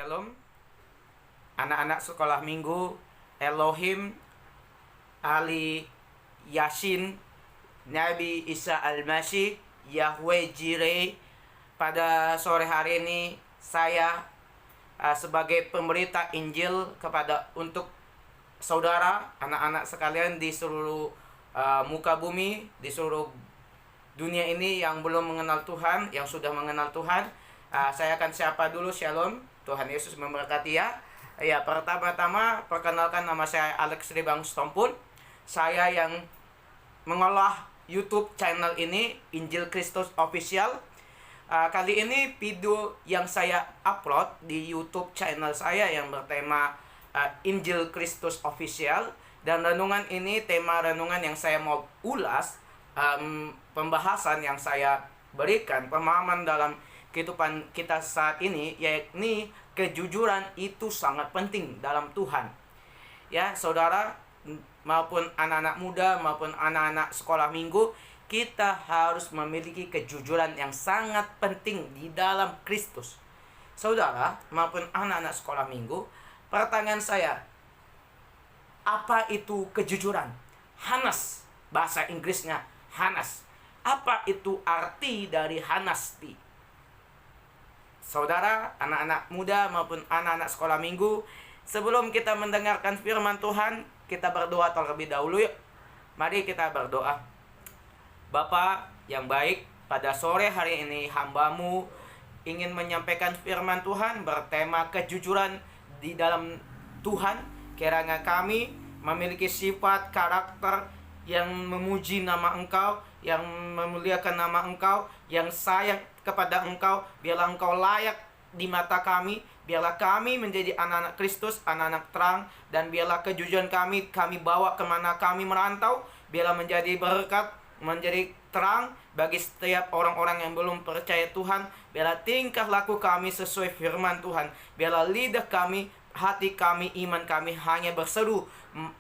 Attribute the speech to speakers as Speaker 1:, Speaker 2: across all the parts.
Speaker 1: Shalom, anak-anak sekolah minggu, Elohim, Ali Yasin, Nabi Isa Al-Masih, Yahweh Jireh. Pada sore hari ini saya sebagai pemberita Injil untuk saudara, anak-anak sekalian di seluruh muka bumi, di seluruh dunia ini yang belum mengenal Tuhan, yang sudah mengenal Tuhan. Saya akan siapa dulu. Shalom, Tuhan Yesus memberkati ya. Ya, pertama-tama perkenalkan, nama saya Alex Ribang Stompun. Saya yang mengolah YouTube channel ini, Injil Kristus Official. Kali ini video yang saya upload di YouTube channel saya yang bertema Injil Kristus Official. Dan renungan ini, tema renungan yang saya mau ulas, pembahasan yang saya berikan, pemahaman dalam kehidupan kita saat ini, yakni kejujuran itu sangat penting dalam Tuhan. Ya, saudara, maupun anak-anak muda, maupun anak-anak sekolah minggu, kita harus memiliki kejujuran yang sangat penting di dalam Kristus. Saudara, maupun anak-anak sekolah minggu, pertanyaan saya, apa itu kejujuran? Hanas, bahasa Inggrisnya hanas. Apa itu arti dari hanasti? Saudara, anak-anak muda maupun anak-anak sekolah minggu, sebelum kita mendengarkan firman Tuhan, kita berdoa terlebih dahulu yuk. Mari kita berdoa. Bapa yang baik, pada sore hari ini hamba-Mu ingin menyampaikan firman Tuhan bertema kejujuran di dalam Tuhan. Kiranya kami memiliki sifat karakter yang memuji nama Engkau, yang memuliakan nama Engkau, yang sayang kepada Engkau. Biarlah Engkau layak di mata kami, biarlah kami menjadi anak-anak Kristus, anak-anak terang, dan biarlah kejujuran kami bawa kemana kami merantau, biarlah menjadi berkat, menjadi terang bagi setiap orang-orang yang belum percaya Tuhan. Biarlah tingkah laku kami sesuai firman Tuhan, biarlah lidah kami, hati kami, iman kami hanya berseru,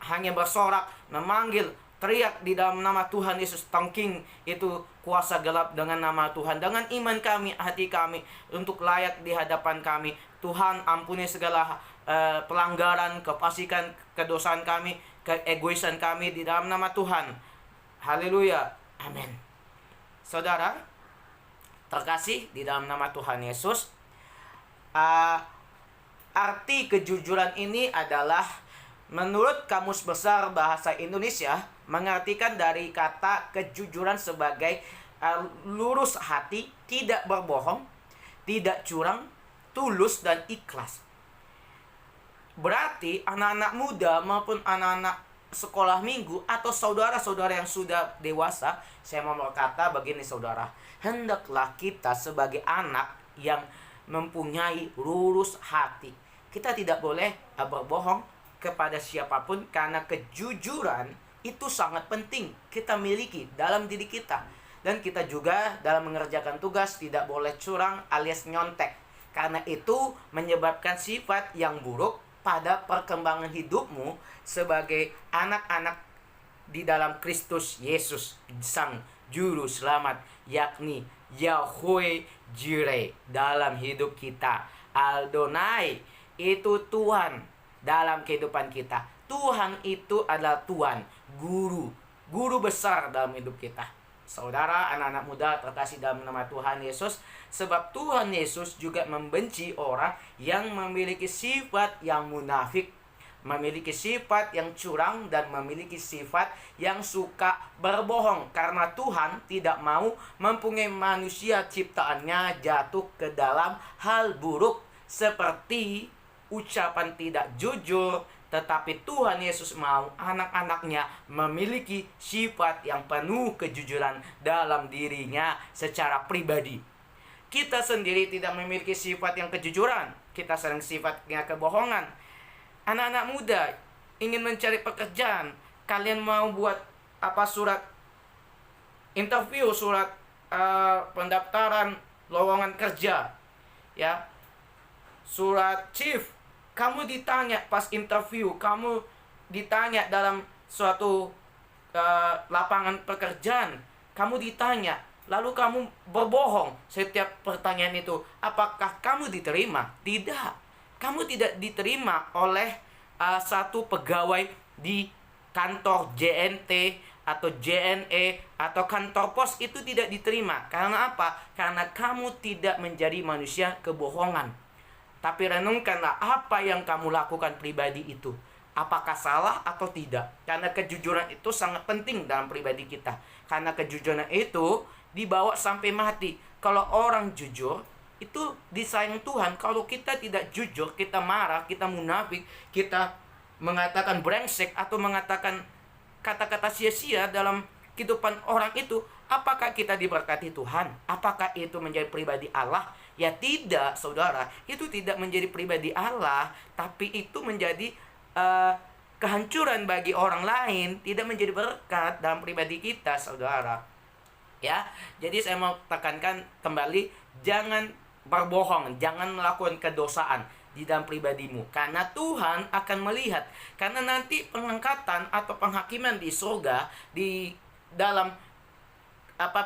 Speaker 1: hanya bersorak, memanggil, teriak di dalam nama Tuhan Yesus. Tangking itu kuasa gelap dengan nama Tuhan, dengan iman kami, hati kami, untuk layak di hadapan kami. Tuhan, ampuni segala pelanggaran, kefasikan, kedosaan kami, keegoisan kami di dalam nama Tuhan. Haleluya, amin. Saudara terkasih di dalam nama Tuhan Yesus, arti kejujuran ini adalah, menurut Kamus Besar Bahasa Indonesia, mengartikan dari kata kejujuran sebagai lurus hati, tidak berbohong, tidak curang, tulus dan ikhlas. Berarti anak-anak muda maupun anak-anak sekolah minggu atau saudara-saudara yang sudah dewasa, saya mau berkata begini saudara, hendaklah kita sebagai anak yang mempunyai lurus hati. Kita tidak boleh berbohong kepada siapapun, karena kejujuran itu sangat penting kita miliki dalam diri kita. Dan kita juga dalam mengerjakan tugas tidak boleh curang alias nyontek, karena itu menyebabkan sifat yang buruk pada perkembangan hidupmu sebagai anak-anak di dalam Kristus Yesus, Sang Juru Selamat, yakni Yahweh Jireh dalam hidup kita. Adonai itu Tuhan dalam kehidupan kita. Tuhan itu adalah Tuhan, guru besar dalam hidup kita. Saudara, anak-anak muda terkasih dalam nama Tuhan Yesus, sebab Tuhan Yesus juga membenci orang yang memiliki sifat yang munafik, memiliki sifat yang curang, dan memiliki sifat yang suka berbohong. Karena Tuhan tidak mau mempunyai manusia ciptaannya jatuh ke dalam hal buruk seperti ucapan tidak jujur. Tetapi Tuhan Yesus mau anak-anaknya memiliki sifat yang penuh kejujuran dalam dirinya secara pribadi. Kita sendiri tidak memiliki sifat yang kejujuran, kita sering sifatnya kebohongan. Anak-anak muda ingin mencari pekerjaan, kalian mau buat surat interview, surat pendaftaran lowongan kerja, ya, surat chief. Kamu ditanya pas interview, kamu ditanya dalam suatu lapangan pekerjaan, kamu ditanya, lalu kamu berbohong setiap pertanyaan itu, apakah kamu diterima? Tidak. Kamu tidak diterima oleh satu pegawai di kantor JNT atau JNE atau kantor pos, itu tidak diterima. Karena apa? Karena kamu tidak menjadi manusia kebohongan. Tapi renungkanlah apa yang kamu lakukan pribadi itu. Apakah salah atau tidak? Karena kejujuran itu sangat penting dalam pribadi kita. Karena kejujuran itu dibawa sampai mati. Kalau orang jujur, itu disayang Tuhan. Kalau kita tidak jujur, kita marah, kita munafik, kita mengatakan brengsek atau mengatakan kata-kata sia-sia dalam kehidupan orang itu, apakah kita diberkati Tuhan? Apakah itu menjadi pribadi Allah? Ya tidak, saudara. Itu tidak menjadi pribadi Allah, tapi itu menjadi kehancuran bagi orang lain, tidak menjadi berkat dalam pribadi kita, saudara. Ya, jadi saya mau tekankan kembali, jangan berbohong, jangan melakukan kedosaan di dalam pribadimu, karena Tuhan akan melihat. Karena nanti pengangkatan atau penghakiman di surga, di dalam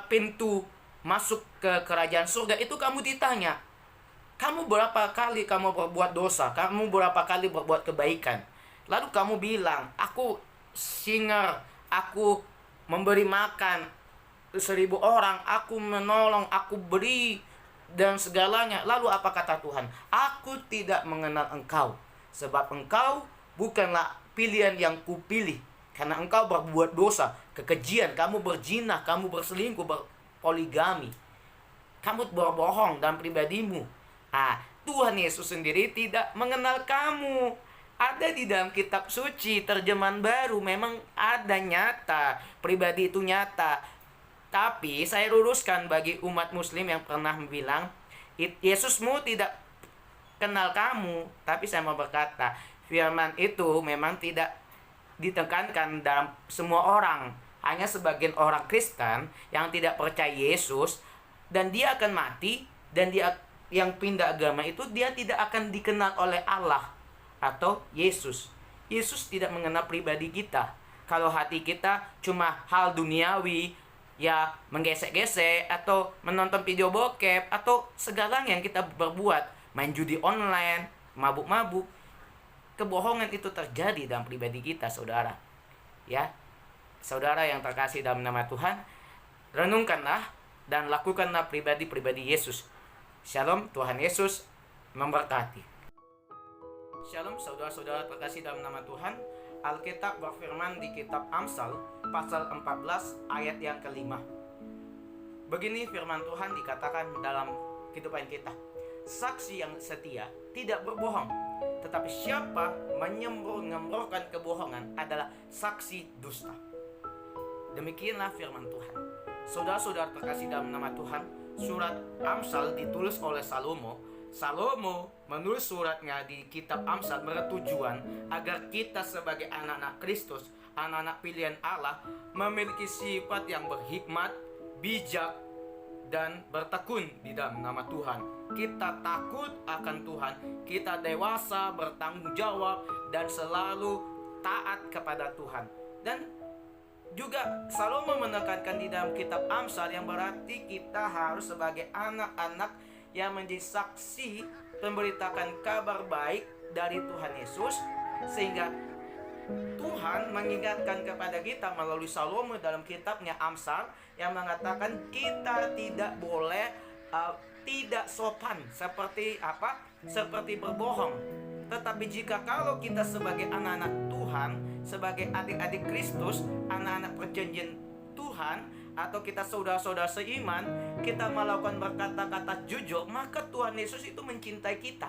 Speaker 1: pintu masuk ke kerajaan surga itu, kamu ditanya, kamu berapa kali kamu berbuat dosa, kamu berapa kali berbuat kebaikan. Lalu kamu bilang, aku singer, aku memberi makan 1.000 orang, aku menolong, aku beri dan segalanya. Lalu apa kata Tuhan? Aku tidak mengenal engkau, sebab engkau bukanlah pilihan yang kupilih. Karena engkau berbuat dosa, kekejian, kamu berzina, kamu berselingkuh, berpoligami, kamu berbohong dalam pribadimu. Tuhan Yesus sendiri tidak mengenal kamu. Ada di dalam kitab suci terjemahan baru, memang ada nyata, pribadi itu nyata. Tapi saya luruskan bagi umat muslim yang pernah bilang, Yesusmu tidak kenal kamu. Tapi saya mau berkata, firman itu memang tidak ditekankan dalam semua orang. Hanya sebagian orang Kristen yang tidak percaya Yesus, dan dia akan mati, dan dia yang pindah agama itu, dia tidak akan dikenal oleh Allah atau Yesus. Yesus tidak mengenal pribadi kita. Kalau hati kita cuma hal duniawi, ya menggesek-gesek atau menonton video bokep atau segala yang kita berbuat, main judi online, mabuk-mabuk, kebohongan itu terjadi dalam pribadi kita, saudara. Ya, saudara yang terkasih dalam nama Tuhan, renungkanlah dan lakukanlah pribadi-pribadi Yesus. Shalom, Tuhan Yesus memberkati. Shalom, saudara-saudara terkasih dalam nama Tuhan. Alkitab berfirman di kitab Amsal pasal 14 ayat yang ke-5. Begini firman Tuhan dikatakan dalam kehidupan kita. Saksi yang setia tidak berbohong, tetapi siapa menyembur-nyemburkan kebohongan adalah saksi dusta. Demikianlah firman Tuhan. Saudara-saudara terkasih dalam nama Tuhan, surat Amsal ditulis oleh Salomo. Salomo menulis suratnya di kitab Amsal bertujuan agar kita sebagai anak-anak Kristus, anak-anak pilihan Allah, memiliki sifat yang berhikmat, bijak, dan bertekun di dalam nama Tuhan. Kita takut akan Tuhan, kita dewasa, bertanggung jawab, dan selalu taat kepada Tuhan. Dan juga Salomo menekankan di dalam kitab Amsal, yang berarti kita harus sebagai anak-anak yang menjadi saksi memberitakan kabar baik dari Tuhan Yesus, sehingga Tuhan mengingatkan kepada kita melalui Salomo dalam kitabnya Amsal, yang mengatakan kita tidak boleh tidak sopan seperti apa? Seperti berbohong. Tetapi jika kalau kita sebagai anak-anak Tuhan, sebagai adik-adik Kristus, anak-anak perjanjian Tuhan, atau kita saudara-saudara seiman, kita melakukan berkata-kata jujur, maka Tuhan Yesus itu mencintai kita.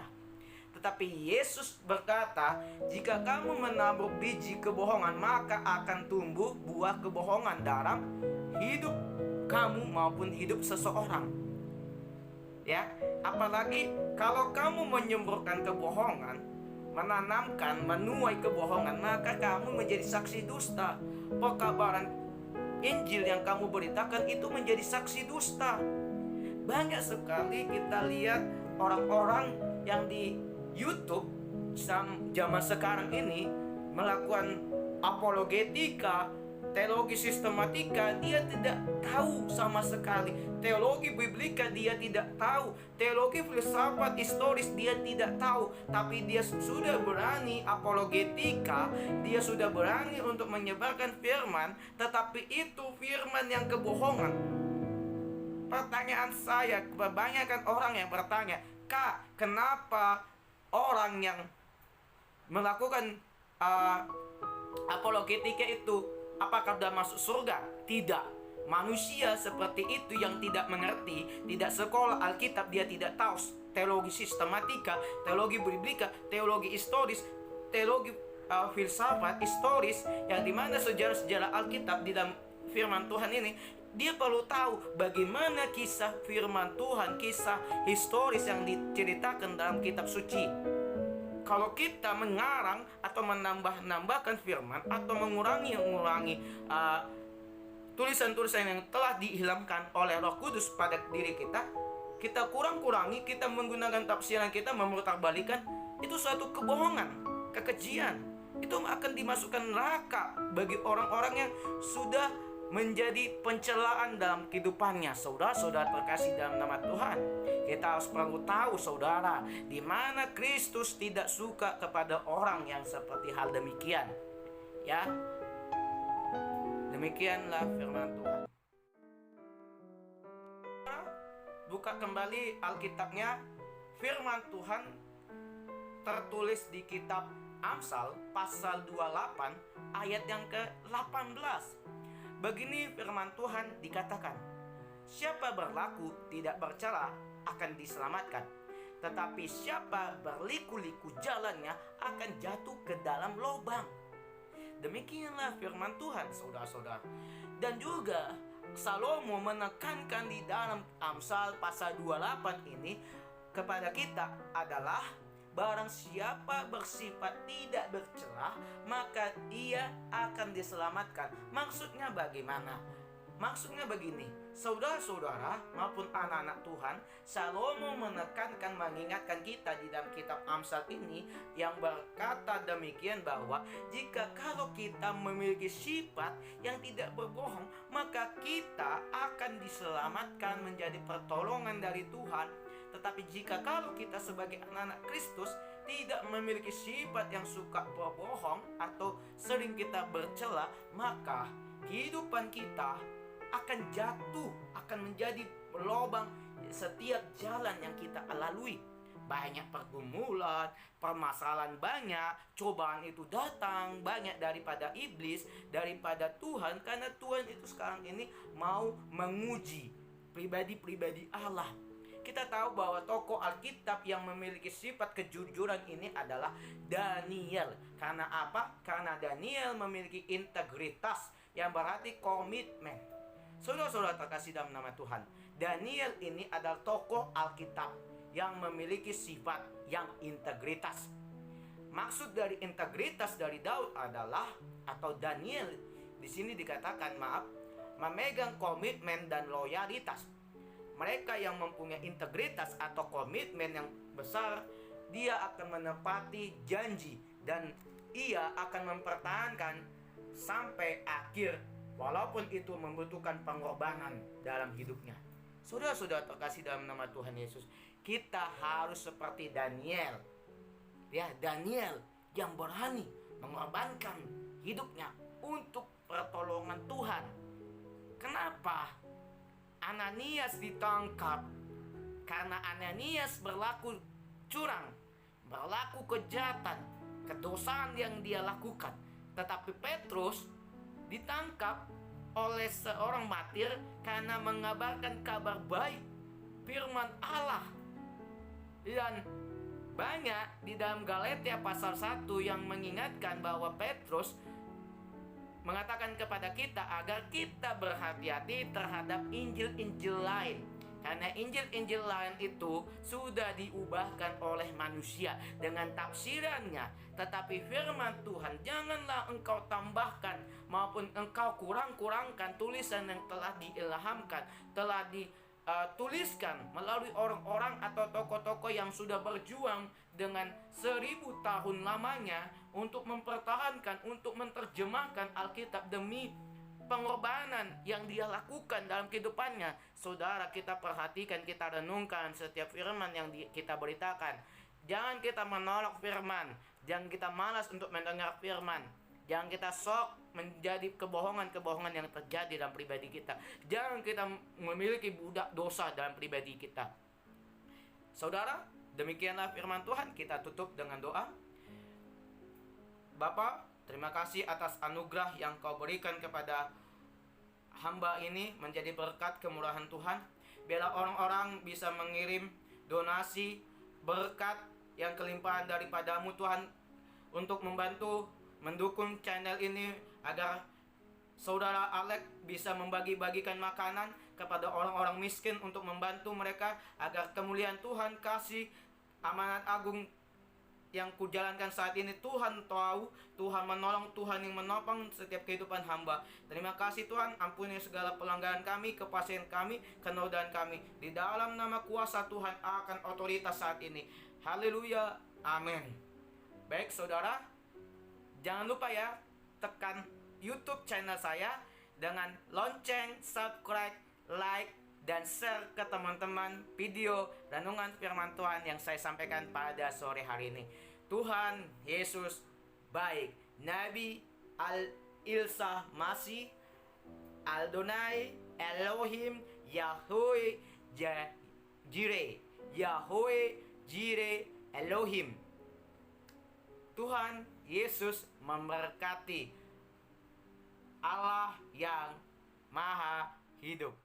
Speaker 1: Tetapi Yesus berkata, jika kamu menabur biji kebohongan, maka akan tumbuh buah kebohongan dalam hidup kamu maupun hidup seseorang. Ya, apalagi kalau kamu menyemburkan kebohongan, menanamkan, menuai kebohongan, maka kamu menjadi saksi dusta. Pekabaran Injil yang kamu beritakan itu menjadi saksi dusta. Banyak sekali kita lihat orang-orang yang di YouTube zaman sekarang ini melakukan apologetika, Teologi sistematika dia tidak tahu sama sekali. Teologi biblika dia tidak tahu. Teologi filsafat historis dia tidak tahu. Tapi dia sudah berani apologetika, dia sudah berani untuk menyebarkan firman, tetapi itu firman yang kebohongan. Pertanyaan saya, kebanyakan orang yang bertanya, "Kak, kenapa orang yang melakukan apologetika itu apakah sudah masuk surga?" Tidak. Manusia seperti itu yang tidak mengerti, tidak sekolah Alkitab, dia tidak tahu teologi sistematika, teologi biblika, teologi historis, teologi filsafat historis, yang dimana sejarah-sejarah Alkitab di dalam firman Tuhan ini, dia perlu tahu bagaimana kisah firman Tuhan, kisah historis yang diceritakan dalam kitab suci. Kalau kita mengarang atau menambah-nambahkan firman atau mengurangi tulisan-tulisan yang telah dihilangkan oleh Roh Kudus pada diri kita, kita kurang-kurangi, kita menggunakan tafsiran kita, memutarbalikkan, itu suatu kebohongan, kekejian. Itu akan dimasukkan neraka bagi orang-orang yang sudah menjadi pencelaan dalam kehidupannya. Saudara-saudara terkasih dalam nama Tuhan, kita harus perlu tahu, saudara, di mana Kristus tidak suka kepada orang yang seperti hal demikian. Ya, demikianlah firman Tuhan. Buka kembali Alkitabnya. Firman Tuhan tertulis di kitab Amsal pasal 28 ayat yang ke-18. Begini firman Tuhan dikatakan, "Siapa berlaku tidak bercela akan diselamatkan, tetapi siapa berliku-liku jalannya akan jatuh ke dalam lubang." Demikianlah firman Tuhan, saudara-saudara. Dan juga Salomo menekankan di dalam Amsal pasal 28 ini kepada kita adalah, barang siapa bersifat tidak bercelah, maka ia akan diselamatkan. Maksudnya bagaimana? Maksudnya begini, saudara-saudara maupun anak-anak Tuhan, Salomo menekankan, mengingatkan kita di dalam kitab Amsal ini yang berkata demikian, bahwa jika kalau kita memiliki sifat yang tidak berbohong, maka kita akan diselamatkan, menjadi pertolongan dari Tuhan. Tetapi jika kalau kita sebagai anak-anak Kristus tidak memiliki sifat yang suka berbohong atau sering kita bercela, maka kehidupan kita akan jatuh, akan menjadi lubang setiap jalan yang kita lalui. Banyak pergumulan, permasalahan banyak, cobaan itu datang banyak daripada iblis, daripada Tuhan, karena Tuhan itu sekarang ini mau menguji pribadi-pribadi Allah. Kita tahu bahwa tokoh Alkitab yang memiliki sifat kejujuran ini adalah Daniel. Karena apa? Karena Daniel memiliki integritas, yang berarti komitmen. Saudara-saudara terkasih dalam nama Tuhan, Daniel ini adalah tokoh Alkitab yang memiliki sifat yang integritas. Maksud dari integritas dari Daud adalah, atau Daniel di sini dikatakan, memegang komitmen dan loyalitas. Mereka yang mempunyai integritas atau komitmen yang besar, dia akan menepati janji dan ia akan mempertahankan sampai akhir, walaupun itu membutuhkan pengorbanan dalam hidupnya. Saudara-saudara terkasih dalam nama Tuhan Yesus, kita harus seperti Daniel. Ya, Daniel yang berani mengorbankan hidupnya untuk pertolongan Tuhan. Kenapa Ananias ditangkap? Karena Ananias berlaku curang, berlaku kejahatan, kedosaan yang dia lakukan. Tetapi Petrus ditangkap oleh seorang martir karena mengabarkan kabar baik firman Allah. Dan banyak di dalam Galatia pasal 1 yang mengingatkan bahwa Petrus mengatakan kepada kita agar kita berhati-hati terhadap injil-injil lain. Karena injil-injil lain itu sudah diubahkan oleh manusia dengan tafsirannya. Tetapi firman Tuhan janganlah engkau tambahkan maupun engkau kurang-kurangkan tulisan yang telah diilhamkan, telah dituliskan melalui orang-orang atau tokoh-tokoh yang sudah berjuang dengan 1000 tahun lamanya untuk mempertahankan, untuk menerjemahkan Alkitab demi pengorbanan yang dia lakukan dalam kehidupannya. Saudara, kita perhatikan, kita renungkan setiap firman yang kita beritakan. Jangan kita menolak firman, jangan kita malas untuk mendengar firman, jangan kita sok menjadi kebohongan-kebohongan yang terjadi dalam pribadi kita. Jangan kita memiliki budak dosa dalam pribadi kita. Saudara, demikianlah firman Tuhan. Kita tutup dengan doa. Bapa, terima kasih atas anugerah yang Kau berikan kepada hamba ini menjadi berkat kemurahan Tuhan. Biarlah orang-orang bisa mengirim donasi berkat yang kelimpahan daripadamu Tuhan, untuk membantu mendukung channel ini agar Saudara Alex bisa membagi-bagikan makanan kepada orang-orang miskin untuk membantu mereka, agar kemuliaan Tuhan, kasih, amanat agung yang kujalankan saat ini Tuhan tahu, Tuhan menolong, Tuhan yang menopang setiap kehidupan hamba. Terima kasih Tuhan, ampuni segala pelanggaran kami, kepastian kami, kenodaan kami. Di dalam nama kuasa Tuhan akan otoritas saat ini. Haleluya, amin. Baik saudara, jangan lupa ya, tekan YouTube channel saya dengan lonceng, subscribe, like, dan share ke teman-teman video renungan firman Tuhan yang saya sampaikan pada sore hari ini. Tuhan Yesus baik. Nabi Al-Ilsa Masih, Aldonai, Elohim, Yahweh, Jireh, Yahweh, Jireh, Elohim. Tuhan Yesus memberkati. Allah yang Maha Hidup.